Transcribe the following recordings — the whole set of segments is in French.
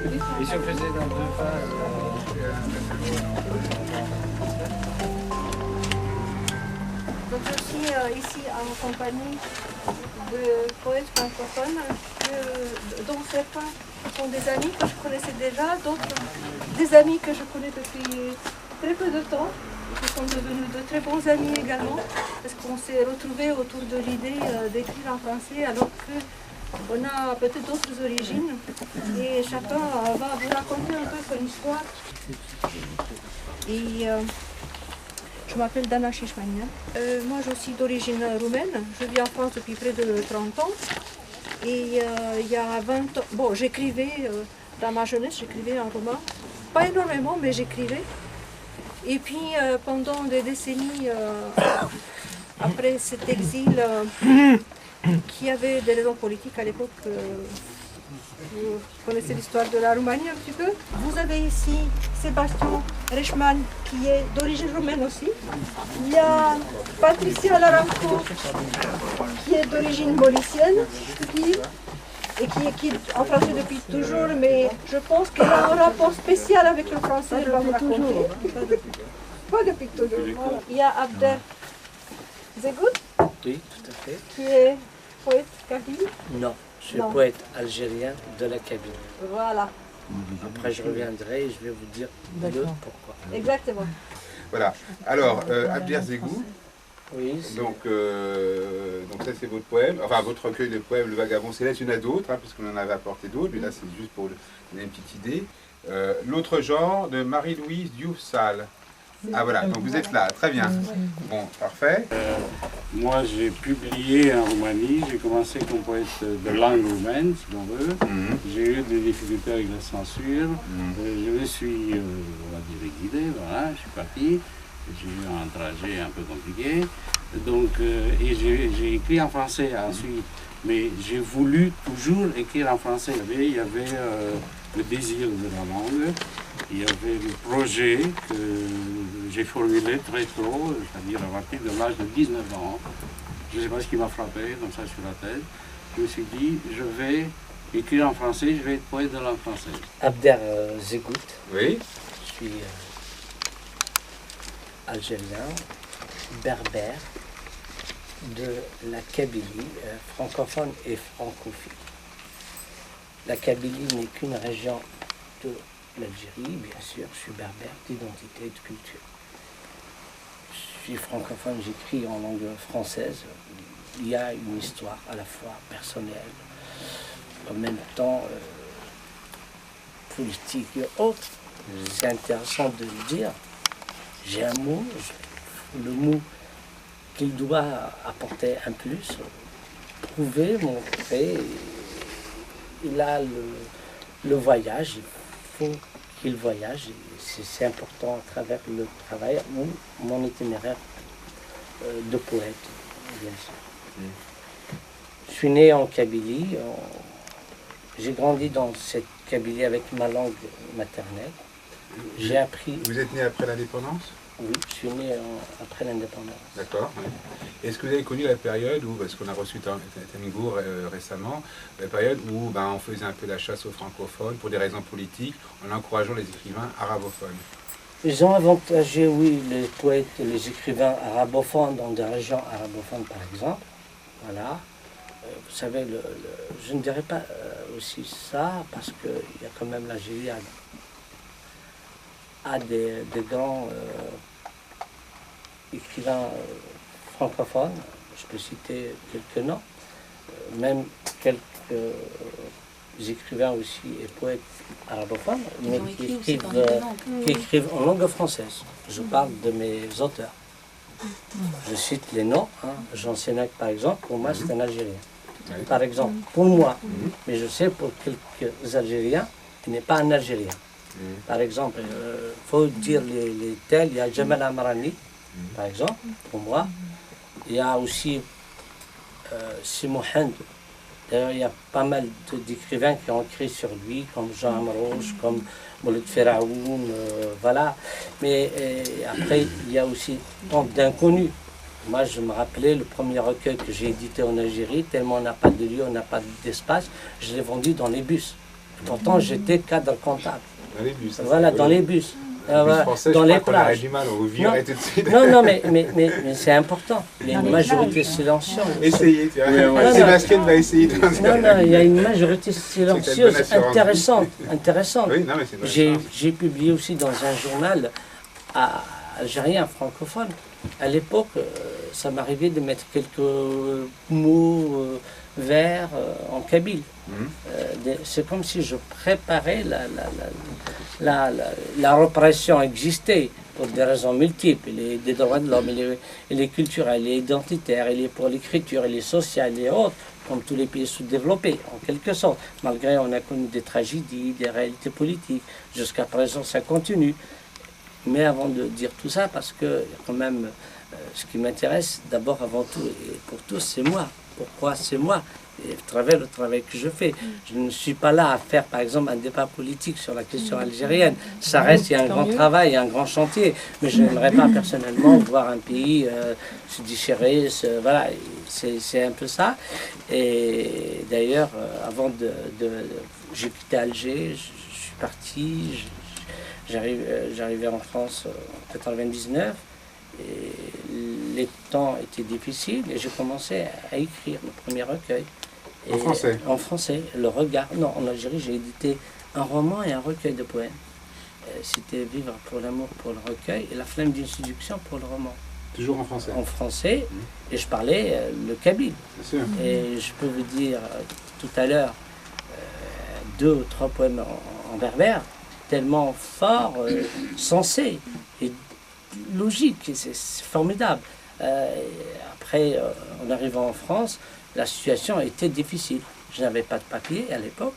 Et si on faisait dans deux phases Donc je suis ici en compagnie de poètes francophones, dont certains sont des amis que je connaissais déjà, d'autres des amis que je connais depuis très peu de temps, qui sont devenus de très bons amis également, parce qu'on s'est retrouvés autour de l'idée d'écrire en français alors qu'on a peut-être d'autres origines et chacun va vous raconter un peu son histoire. Et je m'appelle Dana Shishmanian. Moi je suis d'origine roumaine, je vis en France depuis près de 30 ans. Et il y a 20 ans, bon j'écrivais, dans ma jeunesse j'écrivais en roumain, pas énormément mais j'écrivais. Et puis pendant des décennies, après cet exil, qui avait des raisons politiques à l'époque, vous connaissez l'histoire de la Roumanie un petit peu. Vous avez ici Sébastien Reichmann qui est d'origine roumaine aussi. Il y a Patricia Laranco qui est d'origine mauricienne et qui est en français depuis toujours, mais je pense qu'elle a un rapport spécial avec le français, elle va vous raconter. Pas depuis toujours. Voilà. Il y a Abder Zegout, Oui, tout à fait. qui est poète kabyle. Non, je suis Non. poète algérien de la Kabylie. Voilà, Après, je reviendrai et je vais vous dire le pourquoi. exactement. Voilà. Alors, Abder Zegou, Oui, donc ça c'est votre poème, enfin votre recueil de poèmes, Le Vagabond Céleste. Il y en a d'autres, hein, puisqu'on en avait apporté d'autres, mais là c'est juste pour donner une petite idée. L'autre genre de Marie-Louise Diouf-Salle. Ah voilà, donc vous êtes là, très bien. Bon, parfait. Moi, j'ai publié en Roumanie, j'ai commencé comme poète de langue roumaine, si l'on veut. J'ai eu des difficultés avec la censure. Je me suis, on va dire, guidé, voilà, je suis parti. J'ai eu un trajet un peu compliqué. Donc, et j'ai écrit en français ensuite. Mais j'ai voulu toujours écrire en français. Il y avait le désir de la langue. Il y avait le projet que j'ai formulé très tôt, c'est-à-dire à partir de l'âge de 19 ans. Je ne sais pas ce qui m'a frappé, comme ça sur la tête. Je me suis dit, je vais écrire en français, je vais être poète de langue française. Abder Zegout, Oui. je suis algérien, berbère, de la Kabylie, francophone et francophile. La Kabylie n'est qu'une région de l'Algérie, bien sûr, je suis berbère d'identité et de culture. Je suis francophone, j'écris en langue française. Il y a une histoire à la fois personnelle, en même temps politique et autre. C'est intéressant de le dire. J'ai un mot, le mot qu'il doit apporter un plus, prouver, montrer. Il a le voyage, il faut qu'il voyage. C'est important à travers le travail ou mon itinéraire de poète, bien sûr. Je suis né en Kabylie, j'ai grandi dans cette Kabylie avec ma langue maternelle. J'ai appris... Vous êtes né après l'indépendance? Oui, je suis né après l'indépendance. D'accord. Oui. Est-ce que vous avez connu la période où, parce qu'on a reçu Tangour récemment, la période où on faisait un peu la chasse aux francophones pour des raisons politiques, en encourageant les écrivains arabophones? Ils ont avantagé, oui, les poètes et les écrivains arabophones dans des régions arabophones, par exemple. Voilà. Vous savez, je ne dirais pas aussi ça, parce qu'il y a quand même l'Algérie a des grands écrivains francophones. Je peux citer quelques noms, même quelques écrivains aussi et poètes arabophones, mais qui écrivent en langue française. Je parle de mes auteurs. Je cite les noms. Jean Sénac, par exemple, pour moi, c'est un Algérien. Par exemple, pour moi, mais je sais pour quelques Algériens, il n'est pas un Algérien. Par exemple, il faut dire les tels, il y a Jamal Amrani, par exemple, pour moi. Il y a aussi Simon Hind. D'ailleurs, il y a pas mal d'écrivains qui ont écrit sur lui, comme Jean Amrouche, comme Mouloud Feraoun, voilà. Mais après, il y a aussi tant d'inconnus. Moi, je me rappelais le premier recueil que j'ai édité en Algérie, tellement on n'a pas de lieu, on n'a pas d'espace, je l'ai vendu dans les bus. Pourtant, j'étais cadre comptable. Dans les bus. Voilà, dans les bus. Les français, dans je les crois qu'on aurait plages. du mal, on vous virait tout de suite. Non, mais c'est important. Il y a une majorité silencieuse. Essayez, tu vois. Non, Sébastien va essayer de Non, il y a une majorité silencieuse intéressante. Oui, non, mais c'est vrai. J'ai publié aussi dans un journal algérien francophone. À l'époque, ça m'arrivait de mettre quelques mots vers en kabyle. C'est comme si je préparais la répression existait pour des raisons multiples. Il est des droits de l'homme, il est culturel, il est identitaire, il est pour l'écriture, il est social, il est autre, comme tous les pays sous-développés, en quelque sorte. Malgré on a connu des tragédies, des réalités politiques, jusqu'à présent ça continue. Mais avant de dire tout ça, parce que quand même, ce qui m'intéresse d'abord, avant tout, et pour tous, c'est moi. Pourquoi c'est moi? Et le travail que je fais. Je ne suis pas là à faire, par exemple, un débat politique sur la question algérienne. Ça reste, il y a un grand travail, un grand chantier. Mais je n'aimerais pas personnellement voir un pays se déchirer. Voilà, c'est un peu ça. Et d'ailleurs, avant j'ai quitté Alger, je suis parti. J'arrivais en France en 99 et les temps étaient difficiles et j'ai commencé à écrire le premier recueil. En français? En français, Le Regard. Non, en Algérie, j'ai édité un roman et un recueil de poèmes. C'était Vivre pour l'amour pour le recueil et La flamme d'une séduction pour le roman. Toujours en français? En français, et je parlais le kabyle. Bien sûr. Et je peux vous dire tout à l'heure 2 ou 3 poèmes en berbère, tellement fort, sensé et logique, c'est formidable. Après, en arrivant en France, la situation était difficile. Je n'avais pas de papier à l'époque,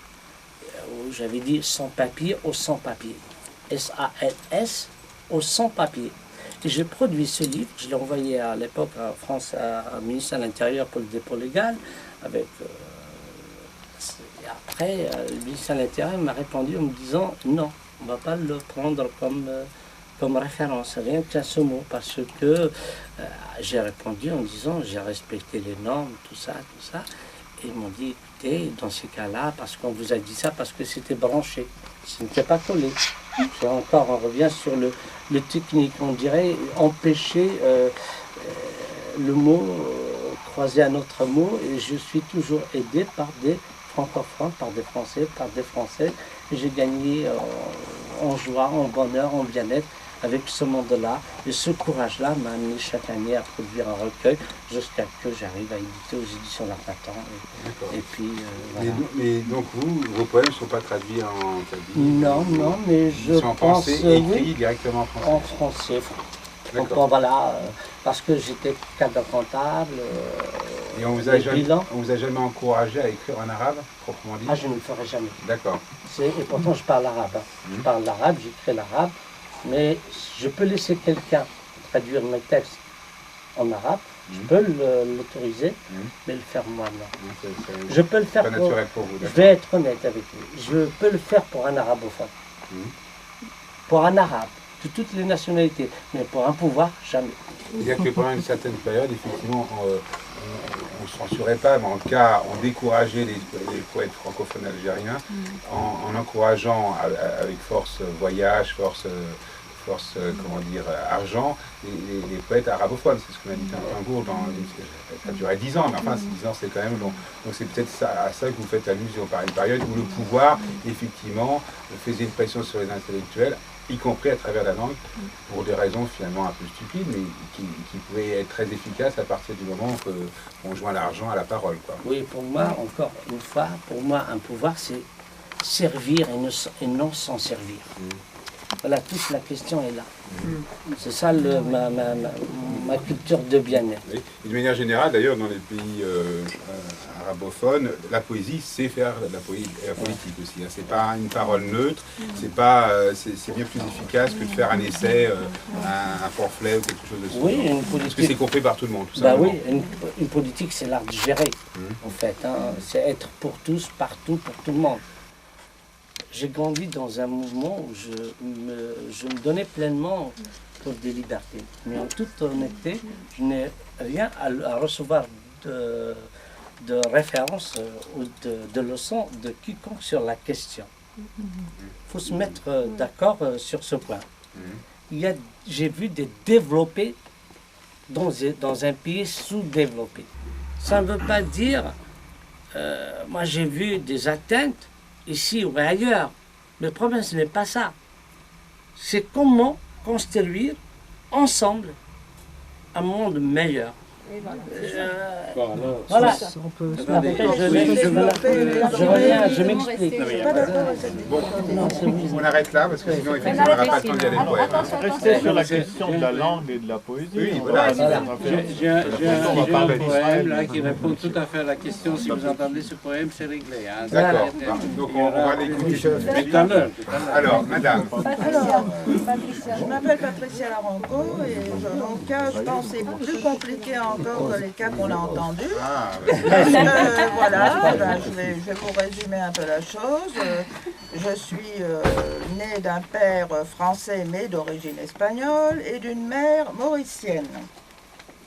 où j'avais dit sans papier au sans papier. S-A-L-S au sans papier. Et j'ai produit ce livre, je l'ai envoyé à l'époque en France, au ministère de l'Intérieur pour le dépôt légal, avec... Après, le ministère de l'Intérieur m'a répondu en me disant non, on ne va pas le prendre comme référence, rien qu'à ce mot, parce que j'ai répondu en disant j'ai respecté les normes, tout ça. Et ils m'ont dit écoutez, dans ces cas-là, parce qu'on vous a dit ça, parce que c'était branché, ce n'était pas collé. On revient sur le technique, on dirait empêcher le mot croisé à notre mot, et je suis toujours aidé par des francophones, par des Français, par des Français. J'ai gagné en joie, en bonheur, en bien-être avec ce monde-là. Et ce courage-là m'a amené chaque année à produire un recueil jusqu'à ce que j'arrive à éditer aux éditions L'Armatan. Et puis, voilà. Mais donc vos poèmes ne sont pas traduits en kabyle? Non, mais je pense... Ils sont en français, écrits directement en français? En français. Donc, voilà, parce que j'étais cadre comptable. Et on vous a jamais encouragé à écrire en arabe, proprement dit? Ah, je ne le ferai jamais. D'accord. Et pourtant, je parle arabe. Je parle l'arabe, j'écris l'arabe, mais je peux laisser quelqu'un traduire mes textes en arabe. Je peux l'autoriser, mais le faire moi, non. Je peux le faire pour vous. Je vais être honnête avec vous. Je peux le faire pour un arabophone. Pour un arabe. De toutes les nationalités, mais pour un pouvoir, jamais. C'est-à-dire que pendant une certaine période, effectivement, on ne censurait pas, mais en tout cas, on décourageait les poètes francophones algériens en encourageant avec force voyage, force argent, les poètes arabophones. C'est ce qu'on a dit un jour, ça durait 10 ans, mais enfin 10 ans c'est quand même long. Donc c'est peut-être à ça que vous faites allusion, par une période où le pouvoir, effectivement, faisait une pression sur les intellectuels, y compris à travers la langue, pour des raisons finalement un peu stupides, mais qui pouvaient être très efficaces à partir du moment qu'on joint l'argent à la parole, quoi. Oui, pour moi, encore une fois, pour moi, un pouvoir, c'est servir et non s'en servir. Voilà, toute la question est là. C'est ça ma culture de bien-être. Oui. Et de manière générale, d'ailleurs, dans les pays arabophones, la poésie, c'est faire la politique aussi. Hein. C'est pas une parole neutre, c'est bien plus efficace que de faire un essai, un pamphlet ou quelque chose de ce genre. Oui, une politique. Parce que c'est compris par tout le monde, tout simplement. Oui, une politique, c'est l'art de gérer, en fait. Hein. C'est être pour tous, partout, pour tout le monde. J'ai grandi dans un mouvement où je me donnais pleinement pour des libertés. Mais en toute honnêteté, je n'ai rien à recevoir de référence ou de leçons de quiconque sur la question. Il faut se mettre d'accord sur ce point. J'ai vu des développés dans un pays sous-développé. Ça ne veut pas dire... moi, j'ai vu des atteintes ici ou ailleurs. Le problème, ce n'est pas ça. C'est comment construire ensemble un monde meilleur. Voilà. Je reviens, je m'explique. Bon, on arrête là parce que sinon effectivement on n'aura pas le temps d'y aller poèmes. Restez sur la question de la langue et de la poésie. Oui, voilà. J'ai un poème là qui répond tout à fait à la question. Si vous entendez ce poème, c'est réglé. Hein. D'accord. Donc on va l'écouter. Tout à l'heure. Alors, madame. Alors, je m'appelle Patricia Laranco et mon cas, je pense, c'est plus compliqué encore que les cas qu'on a entendus. Ah, Voilà, je vais vous résumer un peu la chose. Je suis née d'un père français mais d'origine espagnole et d'une mère mauricienne.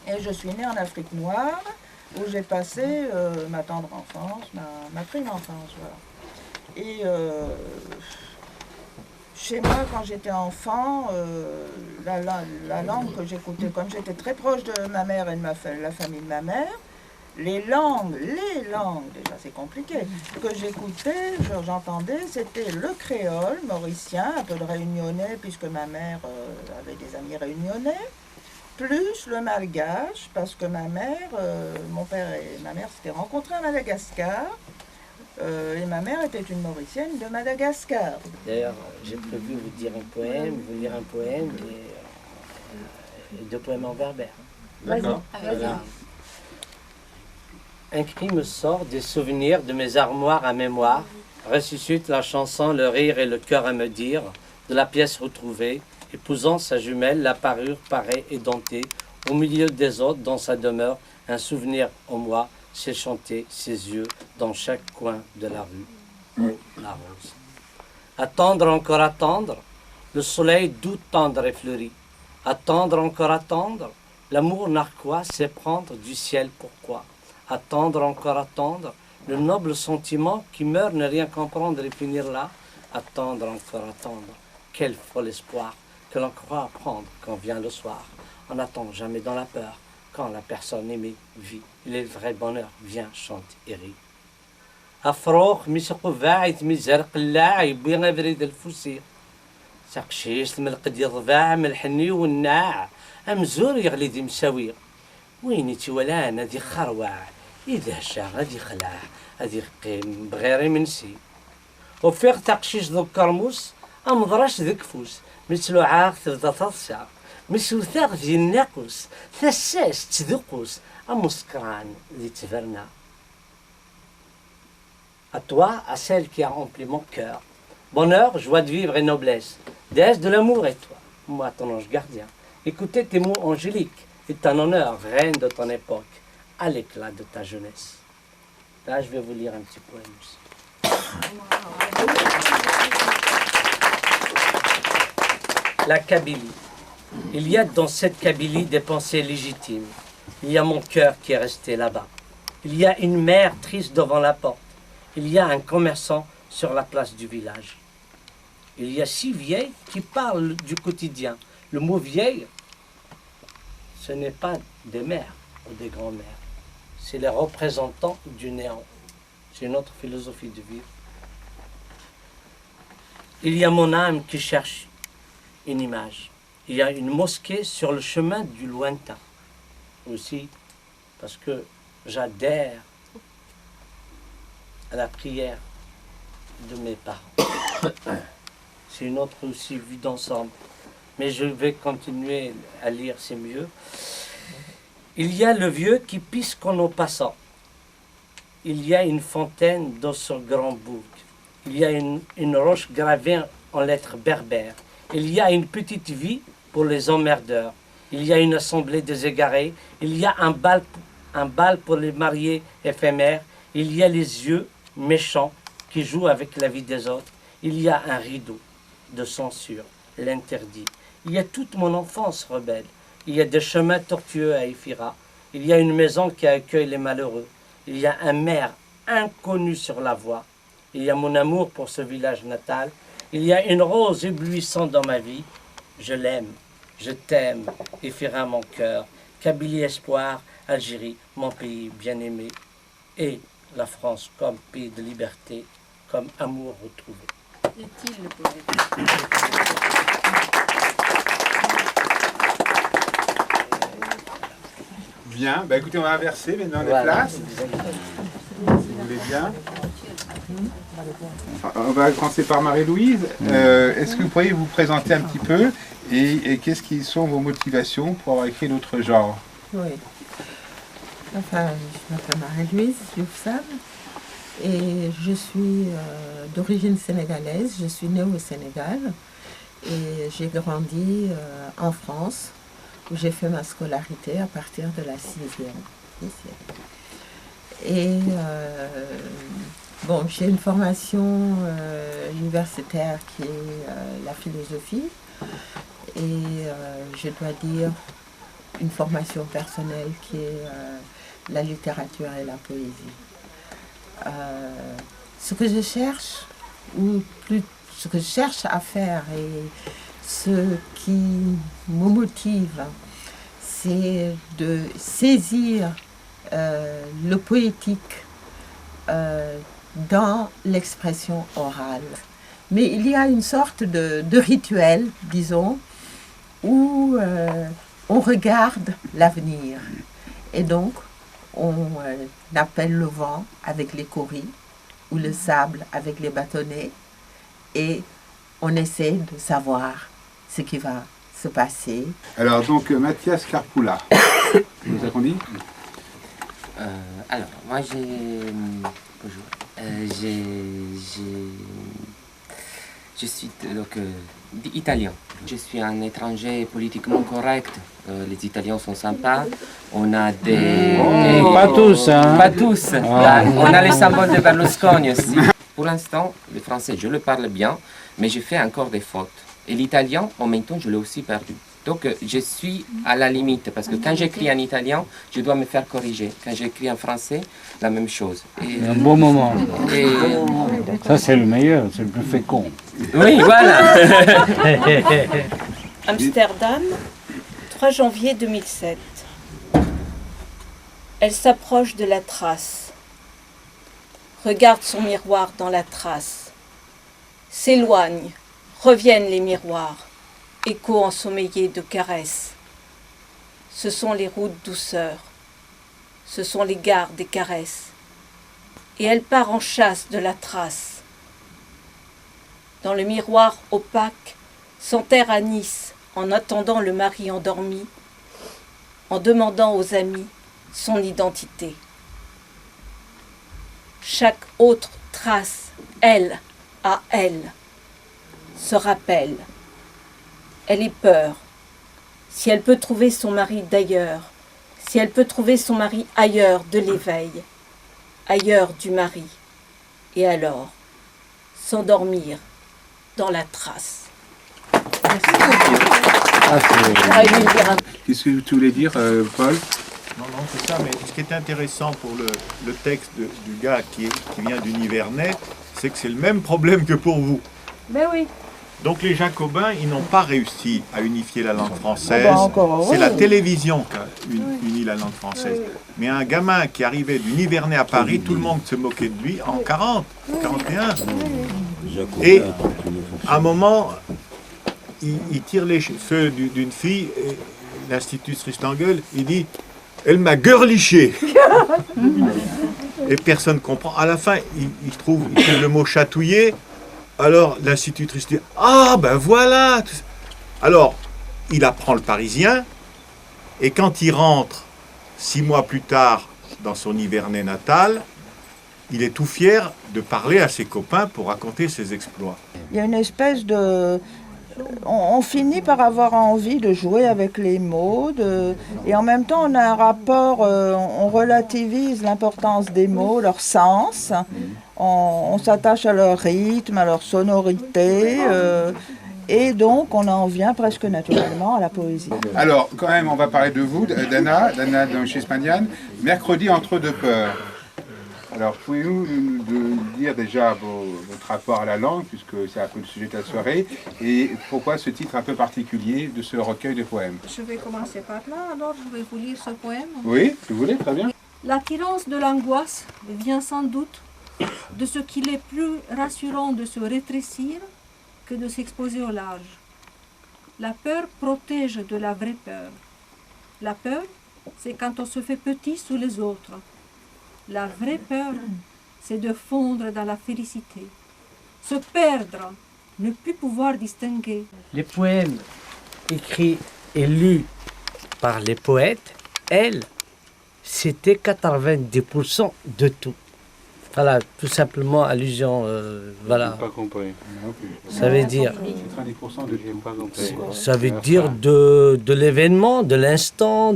Et je suis née en Afrique noire où j'ai passé ma tendre enfance, ma prime enfance. Voilà. Et chez moi, quand j'étais enfant, la langue que j'écoutais, comme j'étais très proche de ma mère et de la famille de ma mère, les langues, déjà c'est compliqué, que j'écoutais, j'entendais, c'était le créole mauricien, un peu de réunionnais, puisque ma mère avait des amis réunionnais, plus le malgache, parce que ma mère, mon père et ma mère s'étaient rencontrés à Madagascar, et ma mère était une Mauricienne de Madagascar. D'ailleurs, j'ai prévu vous lire un poème et 2 poèmes en berbère. d'accord. Voilà. Un cri me sort des souvenirs de mes armoires à mémoire, ressuscite la chanson, le rire et le cœur à me dire, de la pièce retrouvée, épousant sa jumelle, la parure paraît édentée, au milieu des autres, dans sa demeure, un souvenir en moi, c'est chanter ses yeux dans chaque coin de la rue. Oh, la rose. Attendre, encore attendre, le soleil doux tendre et fleuri. Attendre, encore attendre, l'amour narquois s'éprendre du ciel, pourquoi? Attendre, encore attendre, le noble sentiment qui meurt ne rien comprendre et finir là. Attendre, encore attendre, quel fol espoir que l'on croit apprendre quand vient le soir. On n'attend jamais dans la peur, quand la personne aimée vit. Le vrai bonheur vient, chante et rit. أفروخ مشقو باعث مزرق اللاعي بين بريد الفوسير سقشيش ملقد يضباع من الحني والناع أمزور يغلي دي مساوير ويني تولان هذي خروع إذا شا غادي خلع هذي قيم بغير منسي وفيق تقشيش ذو كرموس أمضرش ذك فوس مثلو عاق تبدا تضشع مثلو ثاق ذي الناقوس ثساس تذقوس أمسكران ذي تفرنا. À toi, à celle qui a rempli mon cœur. Bonheur, joie de vivre et noblesse. Déesse de l'amour et toi, moi ton ange gardien. Écoutez tes mots angéliques et ton honneur, reine de ton époque, à l'éclat de ta jeunesse. Là, je vais vous lire un petit poème aussi. La Kabylie. Il y a dans cette Kabylie des pensées légitimes. Il y a mon cœur qui est resté là-bas. Il y a une mère triste devant la porte. Il y a un commerçant sur la place du village. Il y a 6 vieilles qui parlent du quotidien. Le mot vieille, ce n'est pas des mères ou des grands-mères. C'est les représentants du néant. C'est une autre philosophie de vivre. Il y a mon âme qui cherche une image. Il y a une mosquée sur le chemin du lointain. Aussi, parce que j'adhère à la prière de mes parents. C'est une autre aussi vue d'ensemble. Mais je vais continuer à lire, c'est mieux. Il y a le vieux qui pisse qu'en nos passants. Il y a une fontaine dans son grand bouc. Il y a une roche gravée en lettres berbères. Il y a une petite vie pour les emmerdeurs. Il y a une assemblée des égarés. Il y a un bal pour les mariés éphémères. Il y a les yeux méchants qui jouent avec la vie des autres. Il y a un rideau de censure, l'interdit. Il y a toute mon enfance rebelle. Il y a des chemins tortueux à Éphyra. Il y a une maison qui accueille les malheureux. Il y a un maire inconnu sur la voie. il y a mon amour pour ce village natal. Il y a une rose éblouissante dans ma vie. Je l'aime, je t'aime, Éphérin mon cœur. Kabylie espoir, Algérie, mon pays bien-aimé. Et la France comme pays de liberté, comme amour retrouvé. Est-il le poète? Bien, bah écoutez, on va inverser maintenant les places. Vous voulez bien? On va commencer par Marie-Louise. Est-ce que vous pourriez vous présenter un petit peu et qu'est-ce qui sont vos motivations pour avoir écrit d'autres genres? Oui. Enfin, je m'appelle Marie-Louise Diouf et je suis d'origine sénégalaise. Je suis née au Sénégal et j'ai grandi en France où j'ai fait ma scolarité à partir de la 6e. Et bon, j'ai une formation universitaire qui est la philosophie et je dois dire une formation personnelle qui est la littérature et la poésie. Ce que je cherche, ou plus ce que je cherche à faire et ce qui me motive, c'est de saisir le poétique dans l'expression orale. Mais il y a une sorte de rituel, disons, où on regarde l'avenir. Et donc, on appelle le vent avec les coris ou le sable avec les bâtonnets et on essaie de savoir ce qui va se passer. Alors donc Mathias Carpoula, vous avez dit? Alors, moi je suis donc italien. Je suis un étranger politiquement correct. Les Italiens sont sympas. On a pas tous, hein? Pas tous. On a les symboles de Berlusconi aussi. Pour l'instant, le français, je le parle bien, mais j'ai fait encore des fautes. Et l'italien, en même temps, je l'ai aussi perdu. Donc, je suis à la limite, parce que quand j'écris en italien, je dois me faire corriger. Quand j'écris en français, la même chose. Et un bon moment. Et... ça, c'est le meilleur, c'est le plus fécond. Oui, voilà. Amsterdam, 3 janvier 2007. Elle s'approche de la trace. Regarde son miroir dans la trace. S'éloigne, reviennent les miroirs. Écho ensommeillé de caresses. Ce sont les routes douceur. Ce sont les gares des caresses. Et elle part en chasse de la trace. Dans le miroir opaque, s'enterre à Nice en attendant le mari endormi, en demandant aux amis son identité. Chaque autre trace, elle, à elle, se rappelle. Elle ait peur. Si elle peut trouver son mari d'ailleurs, si elle peut trouver son mari ailleurs de l'éveil, ailleurs du mari, et alors s'endormir dans la trace. Qu'est-ce que tu voulais dire, Paul? Non, c'est ça, mais ce qui est intéressant pour le texte du gars qui vient du Nivernais, c'est que c'est le même problème que pour vous. Ben oui. Donc les Jacobins, ils n'ont pas réussi à unifier la langue française. C'est la télévision qui a uni la langue française. Mais un gamin qui arrivait du Nivernais à Paris, tout le monde se moquait de lui en 40, 41. Et à un moment, il tire les cheveux d'une fille, et l'institutrice l'engueule, il dit « Elle m'a girliché !» Et personne ne comprend. À la fin, il trouve le mot « chatouiller ». Alors l'institutrice dit « Ah ben voilà !» Alors, il apprend le parisien, et quand il rentre 6 mois plus tard dans son Nivernais natal, il est tout fier de parler à ses copains pour raconter ses exploits. Il y a une espèce de... On finit par avoir envie de jouer avec les mots, et en même temps on a un rapport, on relativise l'importance des mots, leur sens, on s'attache à leur rythme, à leur sonorité, et donc on en vient presque naturellement à la poésie. Alors quand même on va parler de vous, d'Anna de chez Spagnan, mercredi entre deux peurs. Alors, pouvez-vous nous dire déjà votre rapport à la langue, puisque c'est un peu le sujet de la soirée, et pourquoi ce titre un peu particulier de ce recueil de poèmes? Je vais commencer par là, alors je vais vous lire ce poème. Oui, si vous voulez, très bien. L'attirance de l'angoisse vient sans doute de ce qu'il est plus rassurant de se rétrécir que de s'exposer au large. La peur protège de la vraie peur. La peur, c'est quand on se fait petit sous les autres. La vraie peur, c'est de fondre dans la félicité. Se perdre, ne plus pouvoir distinguer. Les poèmes écrits et lus par les poètes, elles, c'était 90% de tout. Voilà, tout simplement allusion, voilà. Je n'ai pas compris. Ça veut dire, 90% de J'ai pas compris. ça veut dire de l'événement, de l'instant,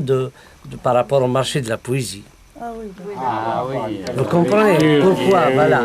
par rapport au marché de la poésie. Ah oui. Ah oui. Vous comprenez pourquoi, voilà.